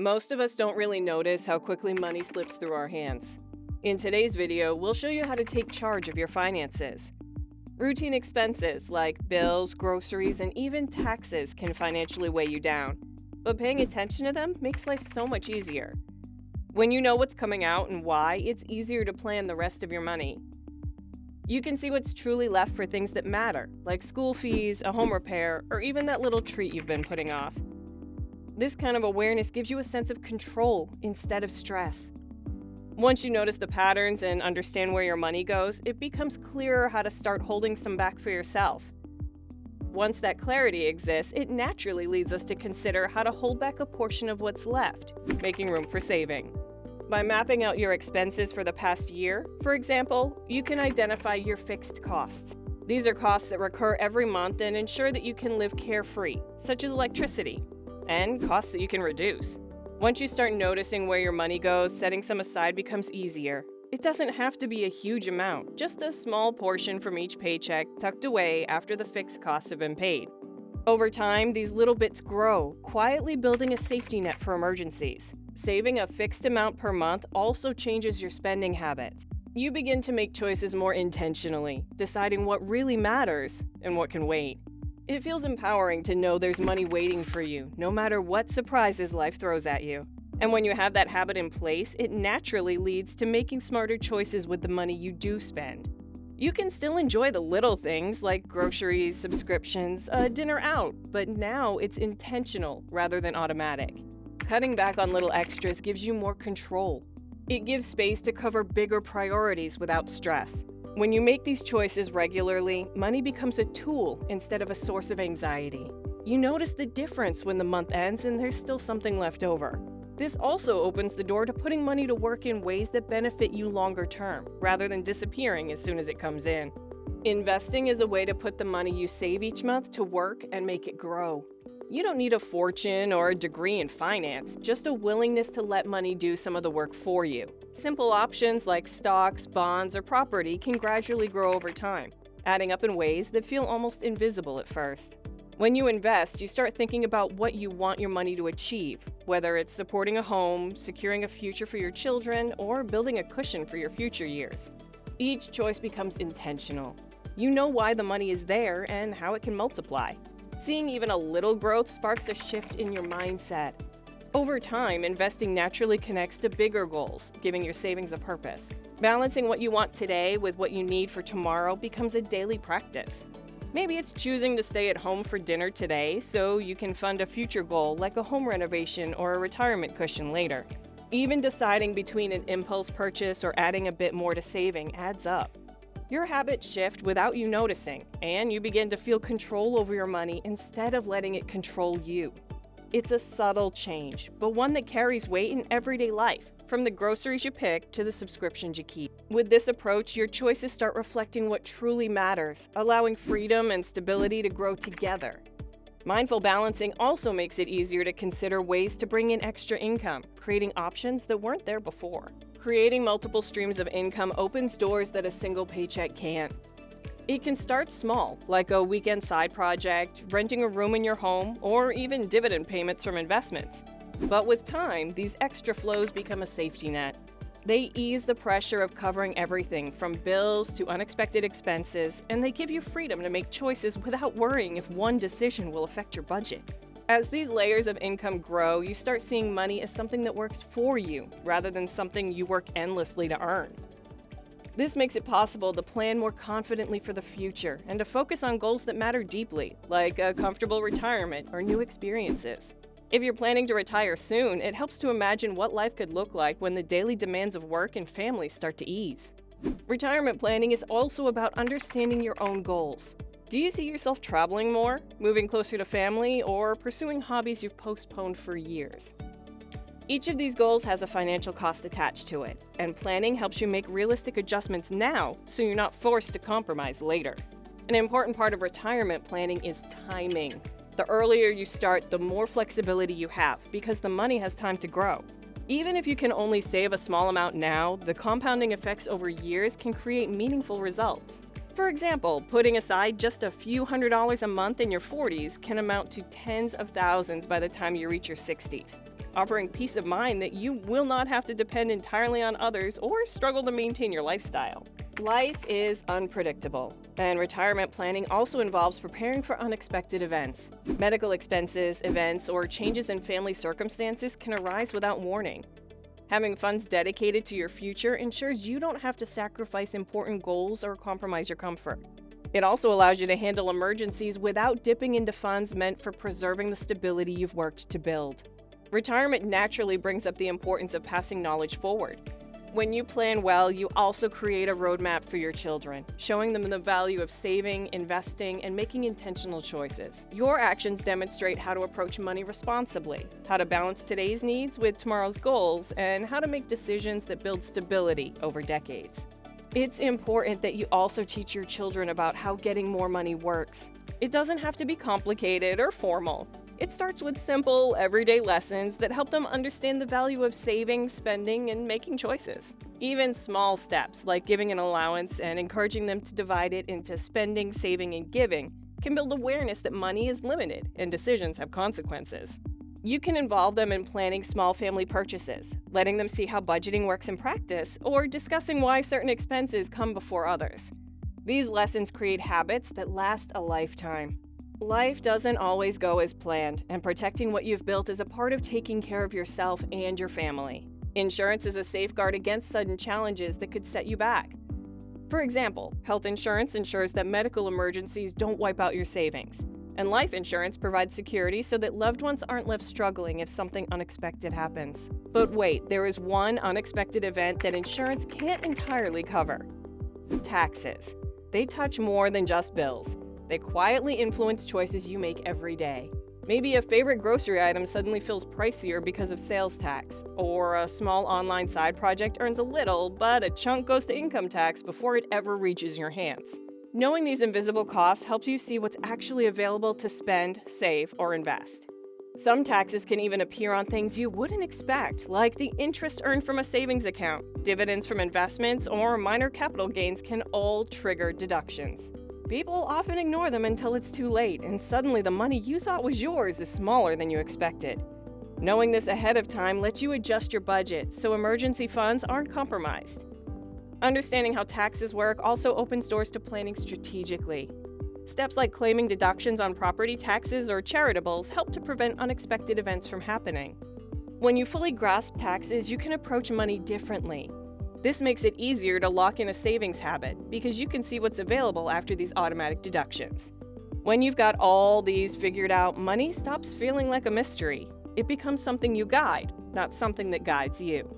Most of us don't really notice how quickly money slips through our hands. In today's video, we'll show you how to take charge of your finances. Routine expenses like bills, groceries, and even taxes can financially weigh you down, but paying attention to them makes life so much easier. When you know what's coming out and why, it's easier to plan the rest of your money. You can see what's truly left for things that matter, like school fees, a home repair, or even that little treat you've been putting off. This kind of awareness gives you a sense of control instead of stress. Once you notice the patterns and understand where your money goes, it becomes clearer how to start holding some back for yourself. Once that clarity exists, it naturally leads us to consider how to hold back a portion of what's left, making room for saving. By mapping out your expenses for the past year, for example, you can identify your fixed costs. These are costs that recur every month and ensure that you can live carefree, such as electricity, and costs that you can reduce. Once you start noticing where your money goes, setting some aside becomes easier. It doesn't have to be a huge amount, just a small portion from each paycheck tucked away after the fixed costs have been paid. Over time, these little bits grow, quietly building a safety net for emergencies. Saving a fixed amount per month also changes your spending habits. You begin to make choices more intentionally, deciding what really matters and what can wait. It feels empowering to know there's money waiting for you, no matter what surprises life throws at you. And when you have that habit in place, it naturally leads to making smarter choices with the money you do spend. You can still enjoy the little things like groceries, subscriptions, a dinner out, but now it's intentional rather than automatic. Cutting back on little extras gives you more control. It gives space to cover bigger priorities without stress. When you make these choices regularly, money becomes a tool instead of a source of anxiety. You notice the difference when the month ends and there's still something left over. This also opens the door to putting money to work in ways that benefit you longer term, rather than disappearing as soon as it comes in. Investing is a way to put the money you save each month to work and make it grow. You don't need a fortune or a degree in finance, just a willingness to let money do some of the work for you. Simple options like stocks, bonds, or property can gradually grow over time, adding up in ways that feel almost invisible at first. When you invest, you start thinking about what you want your money to achieve, whether it's supporting a home, securing a future for your children, or building a cushion for your future years. Each choice becomes intentional. You know why the money is there and how it can multiply. Seeing even a little growth sparks a shift in your mindset. Over time, investing naturally connects to bigger goals, giving your savings a purpose. Balancing what you want today with what you need for tomorrow becomes a daily practice. Maybe it's choosing to stay at home for dinner today so you can fund a future goal like a home renovation or a retirement cushion later. Even deciding between an impulse purchase or adding a bit more to saving adds up. Your habits shift without you noticing, and you begin to feel control over your money instead of letting it control you. It's a subtle change, but one that carries weight in everyday life, from the groceries you pick to the subscriptions you keep. With this approach, your choices start reflecting what truly matters, allowing freedom and stability to grow together. Mindful balancing also makes it easier to consider ways to bring in extra income, creating options that weren't there before. Creating multiple streams of income opens doors that a single paycheck can't. It can start small, like a weekend side project, renting a room in your home, or even dividend payments from investments. But with time, these extra flows become a safety net. They ease the pressure of covering everything from bills to unexpected expenses, and they give you freedom to make choices without worrying if one decision will affect your budget. As these layers of income grow, you start seeing money as something that works for you, rather than something you work endlessly to earn. This makes it possible to plan more confidently for the future and to focus on goals that matter deeply, like a comfortable retirement or new experiences. If you're planning to retire soon, it helps to imagine what life could look like when the daily demands of work and family start to ease. Retirement planning is also about understanding your own goals. Do you see yourself traveling more, moving closer to family, or pursuing hobbies you've postponed for years? Each of these goals has a financial cost attached to it, and planning helps you make realistic adjustments now so you're not forced to compromise later. An important part of retirement planning is timing. The earlier you start, the more flexibility you have because the money has time to grow. Even if you can only save a small amount now, the compounding effects over years can create meaningful results. For example, putting aside just a few $100s a month in your 40s can amount to tens of thousands by the time you reach your 60s. offering peace of mind that you will not have to depend entirely on others or struggle to maintain your lifestyle. Life is unpredictable, and retirement planning also involves preparing for unexpected events. Medical expenses, events, or changes in family circumstances can arise without warning. Having funds dedicated to your future ensures you don't have to sacrifice important goals or compromise your comfort. It also allows you to handle emergencies without dipping into funds meant for preserving the stability you've worked to build. Retirement naturally brings up the importance of passing knowledge forward. When you plan well, you also create a roadmap for your children, showing them the value of saving, investing, and making intentional choices. Your actions demonstrate how to approach money responsibly, how to balance today's needs with tomorrow's goals, and how to make decisions that build stability over decades. It's important that you also teach your children about how getting more money works. It doesn't have to be complicated or formal. It starts with simple, everyday lessons that help them understand the value of saving, spending, and making choices. Even small steps, like giving an allowance and encouraging them to divide it into spending, saving, and giving, can build awareness that money is limited and decisions have consequences. You can involve them in planning small family purchases, letting them see how budgeting works in practice, or discussing why certain expenses come before others. These lessons create habits that last a lifetime. Life doesn't always go as planned, and protecting what you've built is a part of taking care of yourself and your family. Insurance is a safeguard against sudden challenges that could set you back. For example, health insurance ensures that medical emergencies don't wipe out your savings, and life insurance provides security so that loved ones aren't left struggling if something unexpected happens. But wait, there is one unexpected event that insurance can't entirely cover: taxes. They touch more than just bills. They quietly influence choices you make every day. Maybe a favorite grocery item suddenly feels pricier because of sales tax, or a small online side project earns a little, but a chunk goes to income tax before it ever reaches your hands. Knowing these invisible costs helps you see what's actually available to spend, save, or invest. Some taxes can even appear on things you wouldn't expect, like the interest earned from a savings account, dividends from investments, or minor capital gains can all trigger deductions. People often ignore them until it's too late, and suddenly the money you thought was yours is smaller than you expected. Knowing this ahead of time lets you adjust your budget so emergency funds aren't compromised. Understanding how taxes work also opens doors to planning strategically. Steps like claiming deductions on property taxes or charitables help to prevent unexpected events from happening. When you fully grasp taxes, you can approach money differently. This makes it easier to lock in a savings habit because you can see what's available after these automatic deductions. When you've got all these figured out, money stops feeling like a mystery. It becomes something you guide, not something that guides you.